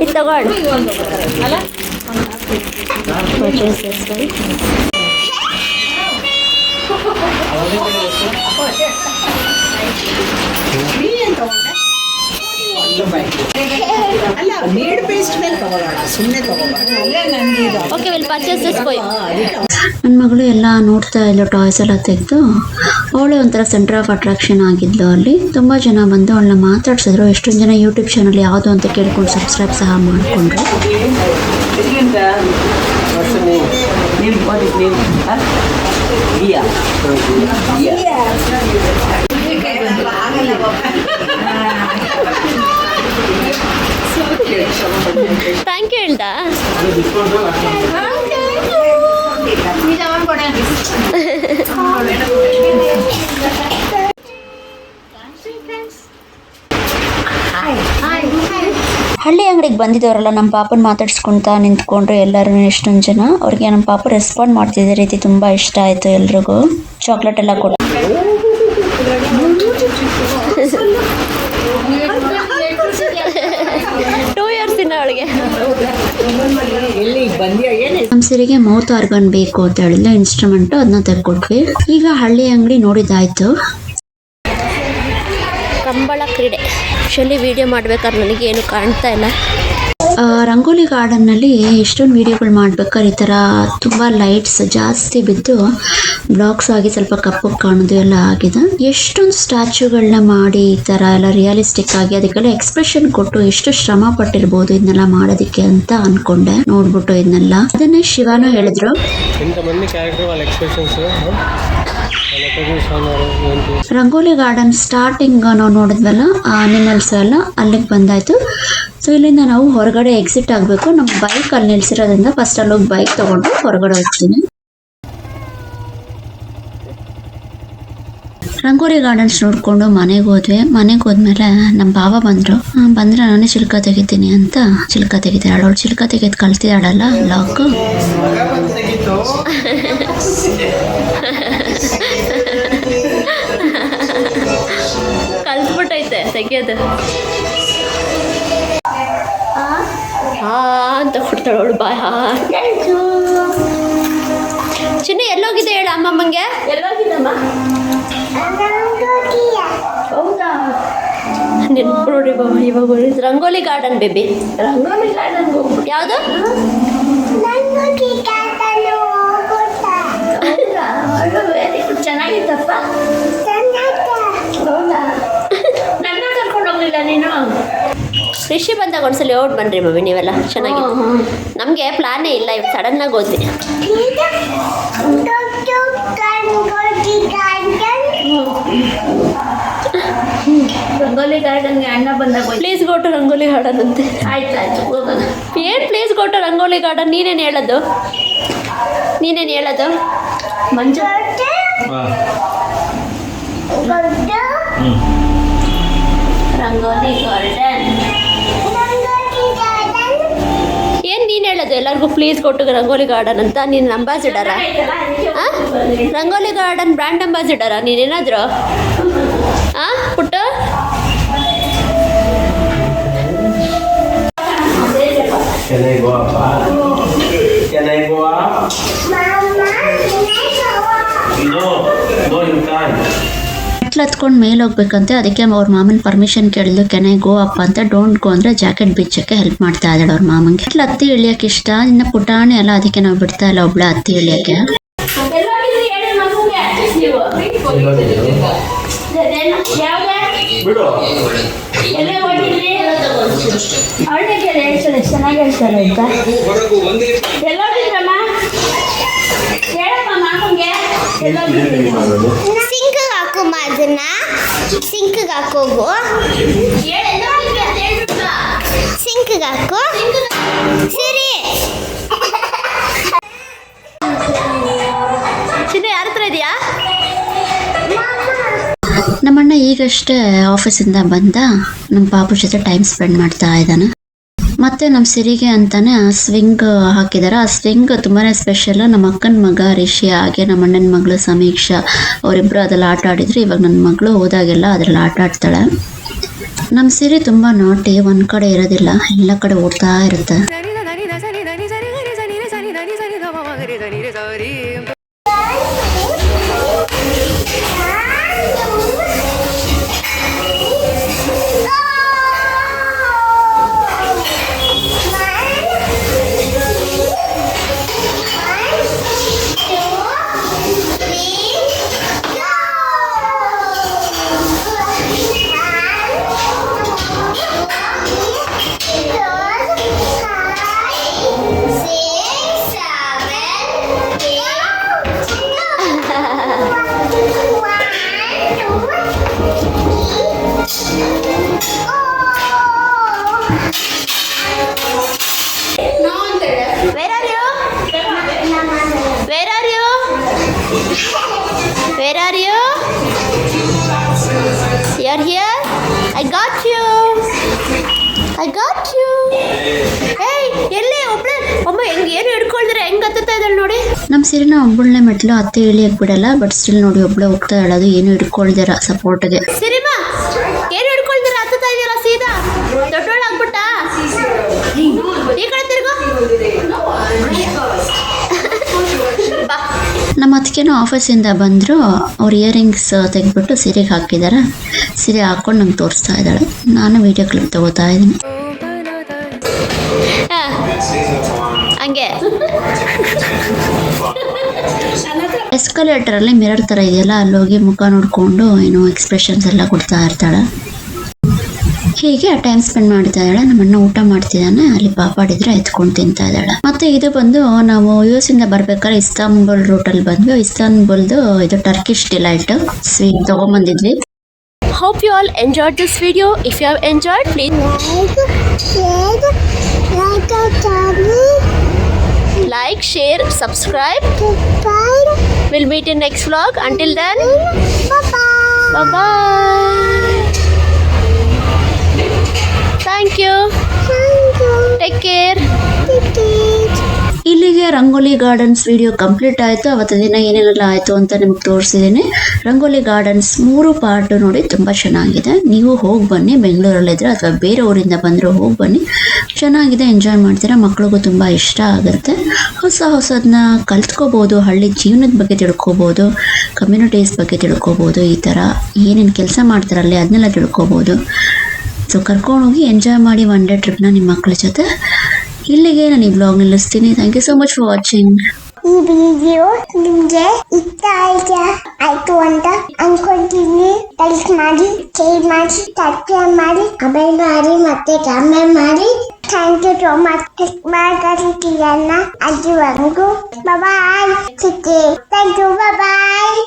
ಇದು ತಗೊಂಡು ಅಲ್ಲ ನೀಡ್ ಪೇಸ್ಟ್ ಮೇಲೆ ತಗೊಳ್ಳೋಣ, ಸುಮ್ಮನೆ ತಗೋಬಾರ್ದು. Okay will purchase this for you. ನನ್ನ ಮಗಳು ಎಲ್ಲ ನೋಡ್ತಾ ಇದ್ಲು, ಟಾಯ್ಸ್ ಎಲ್ಲ ತೆಗೆದು. ಅವಳೇ ಒಂಥರ ಸೆಂಟರ್ ಆಫ್ ಅಟ್ರಾಕ್ಷನ್ ಆಗಿದ್ಲು ಅಲ್ಲಿ. ತುಂಬ ಜನ ಬಂದು ಅವಳನ್ನ ಮಾತಾಡ್ಸಿದ್ರು. ಎಷ್ಟೊಂದು ಜನ ಯೂಟ್ಯೂಬ್ ಚಾನಲ್ ಯಾವುದು ಅಂತ ಕೇಳ್ಕೊಂಡು ಸಬ್ಸ್ಕ್ರೈಬ್ ಸಹ ಮಾಡಿಕೊಂಡ್ರು. ಥ್ಯಾಂಕ್ ಯು ಹೇಳ್ದ. ಹಳ್ಳಿ ಅಂಗಡಿಗೆ ಬಂದಿದ್ದವರೆಲ್ಲ ನಮ್ಮ ಪಾಪನ ಮಾತಾಡ್ಸ್ಕೊಳ್ತಾ ನಿಂತ್ಕೊಂಡ್ರು ಎಲ್ಲರೂ. ಎಷ್ಟೊಂದು ಜನ ಅವ್ರಿಗೆ ನಮ್ಮ ಪಾಪ ರೆಸ್ಪಾಂಡ್ ಮಾಡ್ತಿದ್ದ ರೀತಿ ತುಂಬ ಇಷ್ಟ ಆಯಿತು ಎಲ್ರಿಗೂ. ಚಾಕ್ಲೇಟ್ ಎಲ್ಲ ಕೊಟ್ಟು 2 years ಇನ್ನ ಅವಳಿಗೆ. ನಮ್ಮ ಸಿರಿಗೆ ಮೌತ್ ಆರ್ಗನ್ ಬೇಕು ಅಂತ ಹೇಳಿದ್ಲು, ಇನ್ಸ್ಟ್ರೂಮೆಂಟ್ ಅದನ್ನ ತೆಗೆದುಕೊಟ್ವಿ. ಈಗ ಹಳ್ಳಿ ಅಂಗಡಿ ನೋಡಿದ್ದಾಯ್ತು. ಕಂಬಳ ಕ್ರೀಡೆ ಆ್ಯಕ್ಚುಲಿ ವಿಡಿಯೋ ಮಾಡ್ಬೇಕಾದ್ರೆ ನನಗೆ ಏನು ಕಾಣ್ತಾ ಇಲ್ಲ. ರಂಗೋಲಿ ಗಾರ್ಡನ್ನಲ್ಲಿ ಎಷ್ಟೊಂದು ವೀಡಿಯೋಗಳು ಮಾಡ್ಬೇಕಾದ್ರೆ ಈ ಥರ ತುಂಬ ಲೈಟ್ಸ್ ಜಾಸ್ತಿ ಬಿದ್ದು ಬ್ಲಾಕ್ಸ್ ಆಗಿ ಸ್ವಲ್ಪ ಕಪ್ಪಗೆ ಕಾಣೋದು ಎಲ್ಲ ಆಗಿದೆ. ಎಷ್ಟೊಂದು ಸ್ಟ್ಯಾಚ್ಯೂಗಳನ್ನ ಮಾಡಿ ಈ ಥರ ಎಲ್ಲ ರಿಯಲಿಸ್ಟಿಕ್ ಆಗಿ ಅದಕ್ಕೆಲ್ಲ ಎಕ್ಸ್ಪ್ರೆಷನ್ ಕೊಟ್ಟು ಎಷ್ಟು ಶ್ರಮ ಪಟ್ಟಿರ್ಬೋದು ಇದನ್ನೆಲ್ಲ ಮಾಡೋದಕ್ಕೆ ಅಂತ ಅನ್ಕೊಂಡೆ ನೋಡ್ಬಿಟ್ಟು ಇದನ್ನೆಲ್ಲ. ಅದನ್ನೇ ಶಿವಾನು ಹೇಳಿದ್ರು, ఇంతమంది క్యారెక్టర్ వాళ్ళ ఎక్స్ప్రెషన్స్ ರಂಗೋಲಿ ಗಾರ್ಡನ್ ಸ್ಟಾರ್ಟಿಂಗ್ ನಾವು ನೋಡಿದ್ವಲ್ಲ ಅನಿಮಲ್ಸ್ ಎಲ್ಲ ಅಲ್ಲಿಗೆ ಬಂದಾಯ್ತು. ಸೊ ಇಲ್ಲಿಂದ ನಾವು ಹೊರಗಡೆ ಎಕ್ಸಿಟ್ ಆಗಬೇಕು. ನಮ್ಮ ಬೈಕ್ ಅಲ್ಲಿ ನಿಲ್ಸಿರೋದ್ರಿಂದ ಫಸ್ಟ್ ಅಲ್ಲಿ ಹೋಗಿ ಬೈಕ್ ತಗೊಂಡು ಹೊರಗಡೆ ಹೋಗ್ತೀನಿ. ರಂಗೋಲಿ ಗಾರ್ಡನ್ಸ್ ನೋಡಿಕೊಂಡು ಮನೆಗೆ ಹೋದ್ವಿ. ಮನೆಗೆ ಹೋದ್ಮೇಲೆ ನಮ್ಮ ಬಾವ ಬಂದರು. ಬಂದರೆ ನಾನೇ ಚಿಲ್ಕ ತೆಗಿತೀನಿ ಅಂತ ಚಿಲ್ಕ ತೆಗಿತಾಳೆ. ಅವಳು ಚಿಲ್ಕ ತೆಗೆದು ಕಲ್ತಿದ್ದಾಳಲ್ಲ ಲಾಕ್. ಕಲ್ಸ್ಬಿಟ್ಟೈತೆ ತೆಗಿಯೋದು. ಅಂತ ಕೊಡ್ತಾಳೆ ಅವಳು ಬಾಯ್. ಚಿನ್ನ ಎಲ್ಲೋಗಿದೆ ಹೇಳ ಅಮ್ಮಮ್ಮಂಗೆ. ಎಲ್ಲೋಗಿದ್ದಮ್ಮ? ಹೌದಾ? ನೆನ್ಪು ನೋಡಿ ಬಾಬಾ. ಇವಾಗ Rangoli Garden baby. Rangoli Garden ಹೋಗ್ಬಿಟ್ಟು ಯಾವುದು? Very good. ಚೆನ್ನಾಗಿತ್ತಪ್ಪ. ಹೌದಾ? ನನ್ನ ಕರ್ಕೊಂಡು ಹೋಗ್ಲಿಲ್ಲ ನೀನು? ರಿಷಿ ಬಂದಾಗ ಒಂದ್ಸಲ ಓಟ್ ಬನ್ರಿ ಮಮ್ಮಿ ನೀವೆಲ್ಲ. ಚೆನ್ನಾಗಿತ್ತು. ನಮಗೆ ಪ್ಲಾನೇ ಇಲ್ಲ, ಇವಾಗ ಸಡನ್ನಾಗಿ ಹೋದ್ವಿ. ರಂಗೋಲಿ ಗಾರ್ಡನ್ಗೆ ಅಣ್ಣ ಬಂದಾಗ please go to Rangoli garden ಅಂತೆ. ಆಯ್ತು ಹೋಗೋಣ. ಏನು please go to Rangoli garden? ನೀನೇನು ಹೇಳೋದು? ಮಂಜು ರಂಗೋಲಿ ಗಾರ್ಡನ್ ಏನು ನೀನು ಹೇಳೋದು ಎಲ್ಲರಿಗೂ ಪ್ಲೀಸ್ ಕೊಟ್ಟು ರಂಗೋಲಿ ಗಾರ್ಡನ್ ಅಂತ? ನೀನು ಅಂಬಾಸಿಡರಾ? ರಂಗೋಲಿ ಗಾರ್ಡನ್ ಬ್ರ್ಯಾಂಡ್ ಅಂಬಾಸಿಡರಾ ನೀನೇನಾದರೂ? ಪುಟ್ಟು ಮೆಟ್ಲು ಹತ್ಕೊಂಡು ಮೇಲೆ ಹೋಗ್ಬೇಕಂತೆ. ಅದಕ್ಕೆ ಅವ್ರ ಮಾಮನ ಪರ್ಮಿಷನ್ ಕೇಳಿದ್ಲು, ಕೆನ್ ಐ ಗೋ ಅಪ್ ಅಂತ. ಡೋಂಟ್ ಗೋ ಅಂದರೆ ಜಾಕೆಟ್ ಬಿಚ್ಚಕ್ಕೆ ಹೆಲ್ಪ್ ಮಾಡ್ತಾ ಇದ್ದಾಳೆ ಅವ್ರ ಮಾಮಂಗೆ. ಮೆಟ್ಲು ಹತ್ತಿ ಇಳಿಯೋಕೆ ಇಷ್ಟ, ಇನ್ನು ಪುಟಾಣಿ ಅಲ್ಲ, ಅದಕ್ಕೆ ನಾವು ಬಿಡ್ತಾ ಇಲ್ಲ ಒಬ್ಳೆ ಹತ್ತಿ ಇಳಿಯೋಕ್ಕೆ. ಬಿಡು ಎಲ್ಲೇ ಹೋಗಿದ್ರಿ ಅವಳಿಗೆ ಹೇಳ್ತಾರೆ ಚೆನ್ನಾಗಿ ಹೇಳ್ತಾರೆ ಆಯ್ತಾ ಎಲ್ಲೋಗಿದ್ರಮ್ಮ ಹೇಳಮ್ಮ ಮಾಮಂಗೆ ಎಲ್ಲೋಗಿದ್ರಿ ಸಿಂಕ್ಗೆ ಹಾಕಮ್ಮ ಅದನ್ನ ಸಿಂಕ್ಗೆ ಹಾಕೋಗು ಸಿಂಕ್ಗೆ ಹಾಕು ಸರಿ ಚಿನ್ನ ಯಾರ ಹತ್ರ ಇದೆಯಾ ನಮ್ಮಣ್ಣ ಈಗಷ್ಟೇ ಆಫೀಸಿಂದ ಬಂದ ನಮ್ಮ ಪಾಪು ಜೊತೆ ಟೈಮ್ ಸ್ಪೆಂಡ್ ಮಾಡ್ತಾ ಇದ್ದಾನೆ. ಮತ್ತು ನಮ್ಮ ಸಿರಿಗೆ ಅಂತಾನೆ ಆ ಸ್ವಿಂಗ್ ಹಾಕಿದ್ದಾರೆ. ಆ ಸ್ವಿಂಗ್ ತುಂಬಾ ಸ್ಪೆಷಲ್. ನಮ್ಮ ಅಕ್ಕನ ಮಗ ರಿಷಿ ಹಾಗೆ ನಮ್ಮ ಅಣ್ಣನ ಮಗಳು ಸಮೀಕ್ಷಾ ಅವರಿಬ್ಬರು ಅದೆಲ್ಲ ಆಟ ಆಡಿದ್ರು. ಇವಾಗ ನನ್ನ ಮಗಳು ಹೋದಾಗೆಲ್ಲ ಅದರಲ್ಲಿ ಆಟ ಆಡ್ತಾಳೆ. ನಮ್ಮ ಸಿರಿ ತುಂಬ ನಾಟಿ, ಒಂದು ಕಡೆ ಇರೋದಿಲ್ಲ, ಎಲ್ಲ ಕಡೆ ಓಡ್ತಾ ಇರುತ್ತೆ. Where are you? Where are you? Where are you? You're here? I got you. I got you. Hey, ಎಲ್ಲಿ ಒಬ್ಳೆ ಅಮ್ಮ ಹೆಂಗೆ ಏನು ಹಿಡ್ಕೊಳ್ತಾರೆ ಹೆಂಗೆ ಹತ್ತುತ್ತಾ ಇದ್ದಾಳೆ ನೋಡಿ. ನಮ್ಮ ಸಿರಿನ ಒಬ್ಬಳನ್ನೇ ಮೆಟ್ಲು ಅತ್ತೆ ಇಳಿಯಕ್ಕೆ ಬಿಡಲ್ಲ. ಬಟ್ ಸ್ಟಿಲ್ ನೋಡಿ ಒಬ್ಬಳೆ ಹೋಗ್ತಾ ಹೇಳೋದು, ಏನು ಹಿಡ್ಕೊಳ್ದಿರ ಸಪೋರ್ಟ್ಗೆ. ಸಿರಿಮಾ ಏನು ಹಿಡ್ಕೊಳ್ತೀರ ಹತ್ತುತ್ತಾ ಇದೆಯಲ್ಲ ಸೀದಾ ದೊಡ್ಡೋಳಾಗ್ಬಿಟ್ಟ. ಈ ಕಡೆ ತಿರ್ಗು. ಬಾ ನಮ್ಮ ಅತ್ತಿಗೆನೂ ಆಫೀಸಿಂದ ಬಂದರು. ಅವ್ರು ಇಯರಿಂಗ್ಸ್ ತೆಗೆದ್ಬಿಟ್ಟು ಸಿರಿಗೆ ಹಾಕಿದ್ದಾರೆ. ಸೀರೆ ಹಾಕ್ಕೊಂಡು ನಂಗೆ ತೋರಿಸ್ತಾ ಇದ್ದಾಳೆ. ನಾನು ವೀಡಿಯೋ ಕ್ಲಿಪ್ ತಗೋತಾ ಇದ್ದೀನಿ. ಹಂಗೆ ಎಸ್ಕಲೇಟರಲ್ಲಿ ಮಿರರ್ ಥರ ಇದೆಯಲ್ಲ, ಅಲ್ಲೋಗಿ ಮುಖ ನೋಡಿಕೊಂಡು ಏನೋ ಎಕ್ಸ್ಪ್ರೆಷನ್ಸ್ ಎಲ್ಲ ಕೊಡ್ತಾ ಇರ್ತಾಳೆ. ಹೀಗೆ ಟೈಮ್ ಸ್ಪೆಂಡ್ ಮಾಡ್ತಾ ಇದ್ದಾಳೆ. ನಮ್ಮಣ್ಣ ಊಟ ಮಾಡ್ತಿದ್ದಾನೆ, ಅಲ್ಲಿ ಪಾಪಾಡಿದ್ರೆ ಎತ್ಕೊಂಡು ತಿಂತಾ ಇದ್ದಾಳೆ. ಮತ್ತೆ ಇದು ಬಂದು ನಾವು US ಇಂದ ಬರ್ಬೇಕಾದ್ರೆ ಇಸ್ತಾಂಬುಲ್ ರೂಟಲ್ಲಿ ಬಂದ್ವಿ. ಇಸ್ತಾಂಬುಲ್ದು ಇದು ಟರ್ಕಿಶ್ ಡಿಲೈಟ್ ಸ್ವೀಟ್ ತಗೊಂಬಂದಿದ್ವಿ. Hope you all enjoyed this video. If you have enjoyed, please like, share, subscribe. We'll meet in next vlog. Until then, bye bye. Thank you. Take care. ಇಲ್ಲಿಗೆ ರಂಗೋಲಿ ಗಾರ್ಡನ್ಸ್ ವಿಡಿಯೋ ಕಂಪ್ಲೀಟ್ ಆಯಿತು. ಅವತ್ತು ದಿನ ಏನೇನೆಲ್ಲ ಆಯಿತು ಅಂತ ನಿಮ್ಗೆ ತೋರಿಸಿದ್ದೀನಿ. ರಂಗೋಲಿ ಗಾರ್ಡನ್ಸ್ 3 ಪಾರ್ಟ್ ನೋಡಿ, ತುಂಬ ಚೆನ್ನಾಗಿದೆ. ನೀವು ಹೋಗಿ ಬನ್ನಿ, ಬೆಂಗಳೂರಲ್ಲಿದ್ದರೆ ಅಥವಾ ಬೇರೆ ಊರಿಂದ ಬಂದರೂ ಹೋಗಿ ಬನ್ನಿ, ಚೆನ್ನಾಗಿದೆ, ಎಂಜಾಯ್ ಮಾಡ್ತೀರಾ. ಮಕ್ಳಿಗೂ ತುಂಬ ಇಷ್ಟ ಆಗುತ್ತೆ. ಹೊಸದನ್ನ ಕಲ್ತ್ಕೋಬೋದು, ಹಳ್ಳಿ ಜೀವನದ ಬಗ್ಗೆ ತಿಳ್ಕೊಬೋದು, ಕಮ್ಯುನಿಟೀಸ್ ಬಗ್ಗೆ ತಿಳ್ಕೊಬೋದು, ಈ ಥರ ಏನೇನು ಕೆಲಸ ಮಾಡ್ತಾರಲ್ಲಿ ಅದನ್ನೆಲ್ಲ ತಿಳ್ಕೊಬೋದು. ಸೊ ಕರ್ಕೊಂಡೋಗಿ ಎಂಜಾಯ್ ಮಾಡಿ ಒನ್ ಡೇ ಟ್ರಿಪ್ನ ನಿಮ್ಮ ಮಕ್ಕಳ ಜೊತೆ. ಇಲ್ಲಿಗೆ ನಾನು ಈ ಬ್ಲಾಗ್ ನಿಲ್ಲಿಸ್ತೀನಿ. Thank you so much for watching. ಈ ವಿಡಿಯೋ ನಿಮಗೆ ಇಷ್ಟ ಆಯ್ತು ಅಂತ ಅನ್ಕೊಂತೀನಿ. ಲೈಕ್ ಮಾಡಿ, ಶೇರ್ ಮಾಡಿ, ಸಬ್ಸ್ಕ್ರೈಬ್ ಮಾಡಿ, ಕಮೆಂಟ್ ಮಾಡಿ, ಮತ್ತೆ ಕಮೆಂಟ್ ಮಾಡಿ. Thank you so much. ಮಾತಾಡ್ತಿರಲ್ಲ ಅಲ್ಲಿವರೆಗೂ ಬಾಯ್. Thank you, bye.